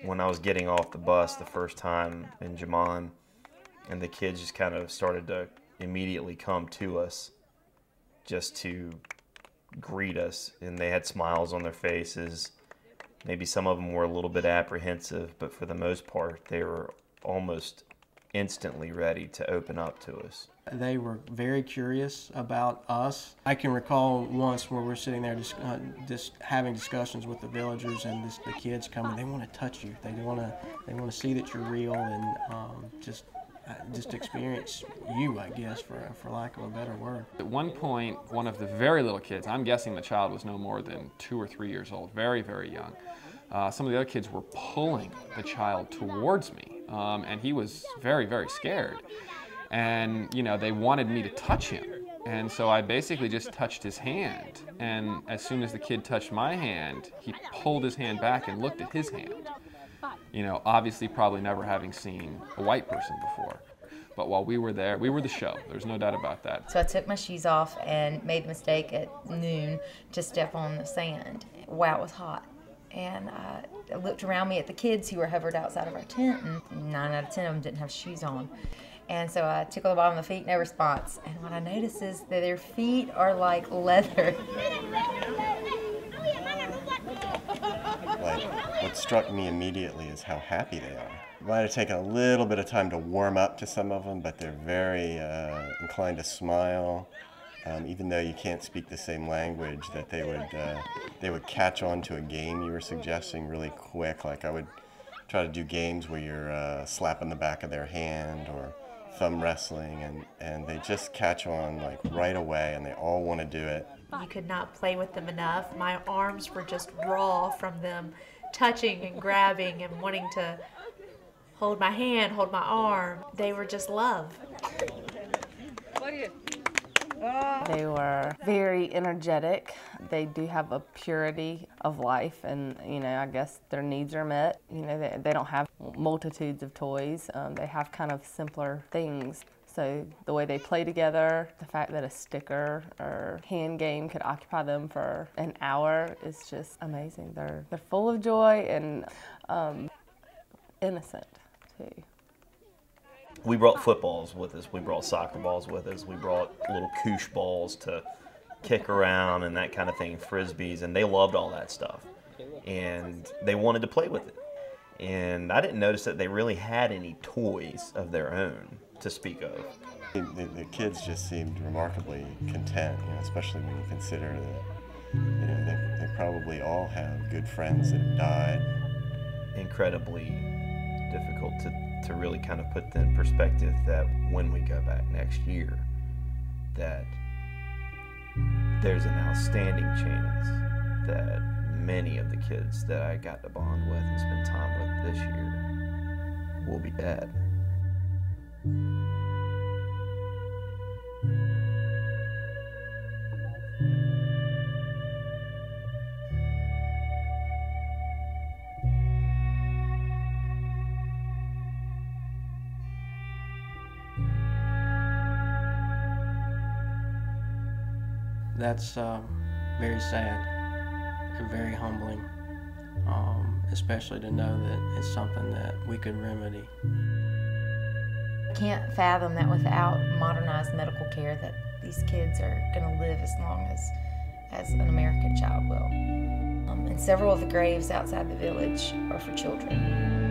when I was getting off the bus the first time in Jaman, and the kids just kind of started to immediately come to us just to greet us, and they had smiles on their faces. Maybe some of them were a little bit apprehensive, but for the most part, they were almost instantly ready to open up to us. They were very curious about us. I can recall once where we're sitting there just having discussions with the villagers, and the kids coming. They want to touch you. They want to see that you're real, and just experience you, I guess, for lack of a better word. At one point, one of the very little kids, I'm guessing the child was no more than 2 or 3 years old, very, very young. Some of the other kids were pulling the child towards me, and he was very, very scared. And, you know, they wanted me to touch him. And so I basically just touched his hand. And as soon as the kid touched my hand, he pulled his hand back and looked at his hand. You know, obviously probably never having seen a white person before. But while we were there, we were the show. There's no doubt about that. So I took my shoes off and made the mistake at noon to step on the sand. Wow, it was hot. And I looked around me at the kids who were hovered outside of our tent, and 9 out of 10 of them didn't have shoes on. And so I tickled the bottom of the feet, no response. And what I noticed is that their feet are like leather. Like, what struck me immediately is how happy they are. It might have taken a little bit of time to warm up to some of them, but they're very inclined to smile. Even though you can't speak the same language, that they would catch on to a game you were suggesting really quick. Like I would try to do games where you're slapping the back of their hand or thumb wrestling, and they just catch on like right away, and they all want to do it. You could not play with them enough. My arms were just raw from them touching and grabbing and wanting to hold my hand, hold my arm. They were just love. They were very energetic. They do have a purity of life, and you know, I guess their needs are met. You know, they don't have multitudes of toys. They have kind of simpler things. So the way they play together, the fact that a sticker or hand game could occupy them for an hour is just amazing. They're full of joy and innocent too. We brought footballs with us, we brought soccer balls with us, we brought little koosh balls to kick around and that kind of thing, frisbees, and they loved all that stuff. And they wanted to play with it. And I didn't notice that they really had any toys of their own to speak of. The kids just seemed remarkably content, you know, especially when you consider that, you know, they probably all have good friends that have died. Incredibly difficult to really kind of put in perspective that when we go back next year, that there's an outstanding chance that many of the kids that I got to bond with and spend time with this year will be dead. That's very sad and very humbling, especially to know that it's something that we could remedy. I can't fathom that without modernized medical care that these kids are going to live as long as an American child will. And several of the graves outside the village are for children.